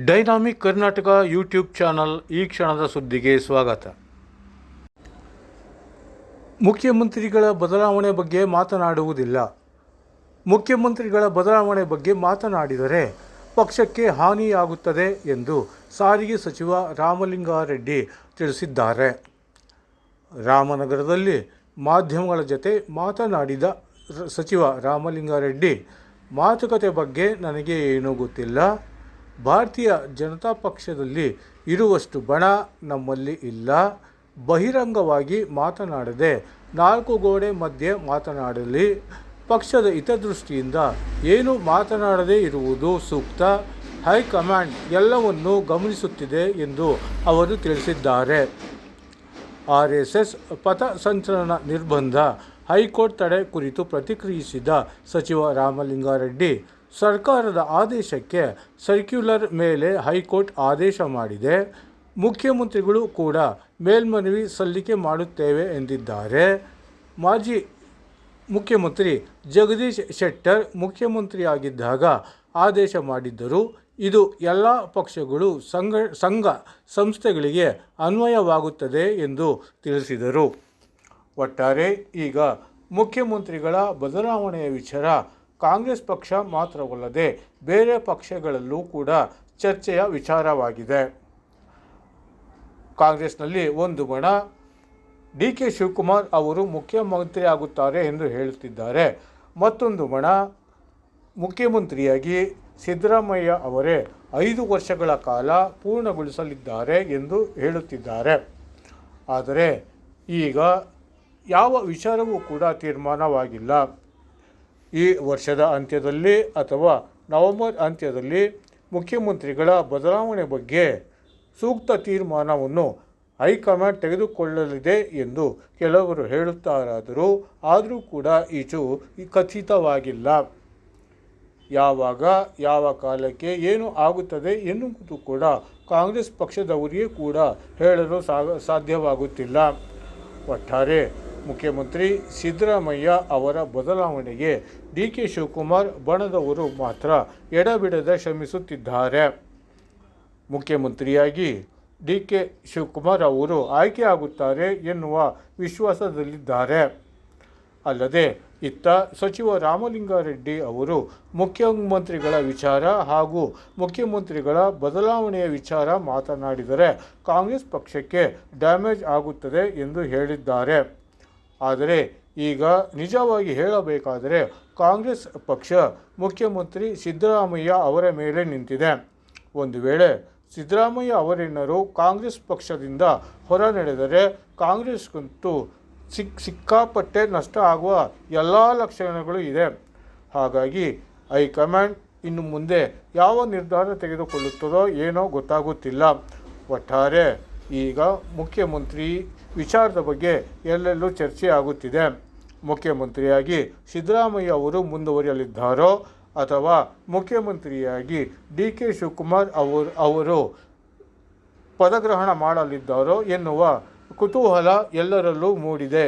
Dynamic Karnataka YouTube channel ಈ ಕ್ಷಣದ ಸುದ್ದಿಗೆ ಸ್ವಾಗತ. ಮುಖ್ಯಮಂತ್ರಿಗಳ ಬದಲಾವಣೆ ಬಗ್ಗೆ ಮಾತನಾಡುವುದಿಲ್ಲ. ಮುಖ್ಯಮಂತ್ರಿಗಳ ಬದಲಾವಣೆ ಬಗ್ಗೆ ಮಾತನಾಡಿದರೆ ಪಕ್ಷಕ್ಕೆ ಹಾನಿಯಾಗುತ್ತದೆ ಎಂದು ಸಾರಿಗೆ ಸಚಿವ ರಾಮಲಿಂಗಾರೆಡ್ಡಿ ತಿಳಿಸಿದ್ದಾರೆ. ರಾಮನಗರದಲ್ಲಿ ಮಾಧ್ಯಮಗಳ ಜತೆ ಮಾತನಾಡಿದ ಸಚಿವ ರಾಮಲಿಂಗಾರೆಡ್ಡಿ, ಮಾತುಕತೆ ಬಗ್ಗೆ ನನಗೆ ಏನೂ ಗೊತ್ತಿಲ್ಲ. ಭಾರತೀಯ ಜನತಾ ಪಕ್ಷದಲ್ಲಿ ಇರುವಷ್ಟು ಬಣ ನಮ್ಮಲ್ಲಿ ಇಲ್ಲ. ಬಹಿರಂಗವಾಗಿ ಮಾತನಾಡದೆ ನಾಲ್ಕು ಗೋಡೆ ಮಧ್ಯೆ ಮಾತನಾಡಲಿ. ಪಕ್ಷದ ಹಿತದೃಷ್ಟಿಯಿಂದ ಏನು ಮಾತನಾಡದೇ ಇರುವುದು ಸೂಕ್ತ. ಹೈಕಮಾಂಡ್ ಎಲ್ಲವನ್ನೂ ಗಮನಿಸುತ್ತಿದೆ ಎಂದು ಅವರು ತಿಳಿಸಿದ್ದಾರೆ. RSS ಪಥಸಂಚಲನ ನಿರ್ಬಂಧ ಹೈಕೋರ್ಟ್ ತಡೆ ಕುರಿತು ಪ್ರತಿಕ್ರಿಯಿಸಿದ ಸಚಿವ ರಾಮಲಿಂಗಾರೆಡ್ಡಿ, ಸರ್ಕಾರದ ಆದೇಶಕ್ಕೆ ಸರ್ಕ್ಯುಲರ್ ಮೇಲೆ ಹೈಕೋರ್ಟ್ ಆದೇಶ ಮಾಡಿದೆ. ಮುಖ್ಯಮಂತ್ರಿಗಳು ಕೂಡ ಮೇಲ್ಮನವಿ ಸಲ್ಲಿಕೆ ಮಾಡುತ್ತೇವೆ ಎಂದಿದ್ದಾರೆ. ಮಾಜಿ ಮುಖ್ಯಮಂತ್ರಿ ಜಗದೀಶ್ ಶೆಟ್ಟರ್ ಮುಖ್ಯಮಂತ್ರಿಯಾಗಿದ್ದಾಗ ಆದೇಶ ಮಾಡಿದ್ದರು. ಇದು ಎಲ್ಲ ಪಕ್ಷಗಳು, ಸಂಘ ಸಂಸ್ಥೆಗಳಿಗೆ ಅನ್ವಯವಾಗುತ್ತದೆ ಎಂದು ತಿಳಿಸಿದರು. ಒಟ್ಟಾರೆ ಈಗ ಮುಖ್ಯಮಂತ್ರಿಗಳ ಬದಲಾವಣೆಯ ವಿಚಾರ ಕಾಂಗ್ರೆಸ್ ಪಕ್ಷ ಮಾತ್ರವಲ್ಲದೆ ಬೇರೆ ಪಕ್ಷಗಳಲ್ಲೂ ಕೂಡ ಚರ್ಚೆಯ ವಿಚಾರವಾಗಿದೆ. ಕಾಂಗ್ರೆಸ್ನಲ್ಲಿ ಒಂದು ಬಣ DK ಶಿವಕುಮಾರ್ ಅವರು ಮುಖ್ಯಮಂತ್ರಿ ಆಗುತ್ತಾರೆ ಎಂದು ಹೇಳುತ್ತಿದ್ದಾರೆ. ಮತ್ತೊಂದು ಬಣ ಮುಖ್ಯಮಂತ್ರಿಯಾಗಿ ಸಿದ್ದರಾಮಯ್ಯ ಅವರೇ 5 ವರ್ಷಗಳ ಕಾಲ ಪೂರ್ಣಗೊಳಿಸಲಿದ್ದಾರೆ ಎಂದು ಹೇಳುತ್ತಿದ್ದಾರೆ. ಆದರೆ ಈಗ ಯಾವ ವಿಚಾರವೂ ಕೂಡ ತೀರ್ಮಾನವಾಗಿಲ್ಲ. ಈ ವರ್ಷದ ಅಂತ್ಯದಲ್ಲಿ ಅಥವಾ ನವೆಂಬರ್ ಅಂತ್ಯದಲ್ಲಿ ಮುಖ್ಯಮಂತ್ರಿಗಳ ಬದಲಾವಣೆ ಬಗ್ಗೆ ಸೂಕ್ತ ತೀರ್ಮಾನವನ್ನು ಹೈಕಮಾಂಡ್ ತೆಗೆದುಕೊಳ್ಳಲಿದೆ ಎಂದು ಕೆಲವರು ಹೇಳುತ್ತಾರಾದರೂ ಆದರೂ ಕೂಡ ಇದು ಖಚಿತವಾಗಿಲ್ಲ. ಯಾವಾಗ ಯಾವ ಕಾಲಕ್ಕೆ ಏನು ಆಗುತ್ತದೆ ಎನ್ನುವುದು ಕೂಡ ಕಾಂಗ್ರೆಸ್ ಪಕ್ಷದವರಿಗೆ ಕೂಡ ಹೇಳಲು ಸಾಧ್ಯವಾಗುತ್ತಿಲ್ಲ. ಒಟ್ಟಾರೆ ಮುಖ್ಯಮಂತ್ರಿ ಸಿದ್ದರಾಮಯ್ಯ ಅವರ ಬದಲಾವಣೆಗೆ DK ಶಿವಕುಮಾರ್ ಬಣದವರು ಮಾತ್ರ ಎಡಬಿಡದೆ ಶ್ರಮಿಸುತ್ತಿದ್ದಾರೆ. ಮುಖ್ಯಮಂತ್ರಿಯಾಗಿ DK ಶಿವಕುಮಾರ್ ಅವರು ಆಯ್ಕೆಯಾಗುತ್ತಾರೆ ಎನ್ನುವ ವಿಶ್ವಾಸದಲ್ಲಿದ್ದಾರೆ. ಅಲ್ಲದೆ ಇತ್ತ ಸಚಿವ ರಾಮಲಿಂಗಾರೆಡ್ಡಿ ಅವರು ಮುಖ್ಯಮಂತ್ರಿಗಳ ವಿಚಾರ ಹಾಗೂ ಮುಖ್ಯಮಂತ್ರಿಗಳ ಬದಲಾವಣೆಯ ವಿಚಾರ ಮಾತನಾಡಿದರೆ ಕಾಂಗ್ರೆಸ್ ಪಕ್ಷಕ್ಕೆ ಡ್ಯಾಮೇಜ್ ಆಗುತ್ತದೆ ಎಂದು ಹೇಳಿದ್ದಾರೆ. ಆದರೆ ಈಗ ನಿಜವಾಗಿ ಹೇಳಬೇಕಾದರೆ ಕಾಂಗ್ರೆಸ್ ಪಕ್ಷ ಮುಖ್ಯಮಂತ್ರಿ ಸಿದ್ದರಾಮಯ್ಯ ಅವರ ಮೇಲೆ ನಿಂತಿದೆ. ಒಂದು ವೇಳೆ ಸಿದ್ದರಾಮಯ್ಯ ಅವರೇನಾದರೂ ಕಾಂಗ್ರೆಸ್ ಪಕ್ಷದಿಂದ ಹೊರ ನಡೆದರೆ ಕಾಂಗ್ರೆಸ್ಗಂತೂ ಸಿಕ್ಕಾಪಟ್ಟೆ ನಷ್ಟ ಆಗುವ ಎಲ್ಲ ಲಕ್ಷಣಗಳು ಇದೆ. ಹಾಗಾಗಿ ಹೈಕಮಾಂಡ್ ಇನ್ನು ಮುಂದೆ ಯಾವ ನಿರ್ಧಾರ ತೆಗೆದುಕೊಳ್ಳುತ್ತದೋ ಏನೋ ಗೊತ್ತಾಗುತ್ತಿಲ್ಲ. ಒಟ್ಟಾರೆ ಈಗ ಮುಖ್ಯಮಂತ್ರಿ ವಿಚಾರದ ಬಗ್ಗೆ ಎಲ್ಲೆಲ್ಲೂ ಚರ್ಚೆ ಆಗುತ್ತಿದೆ. ಮುಖ್ಯಮಂತ್ರಿಯಾಗಿ ಸಿದ್ದರಾಮಯ್ಯ ಅವರು ಮುಂದುವರಿಯಲಿದ್ದಾರೋ ಅಥವಾ ಮುಖ್ಯಮಂತ್ರಿಯಾಗಿ DK ಶಿವಕುಮಾರ್ ಅವರು ಪದಗ್ರಹಣ ಮಾಡಲಿದ್ದಾರೋ ಎನ್ನುವ ಕುತೂಹಲ ಎಲ್ಲರಲ್ಲೂ ಮೂಡಿದೆ.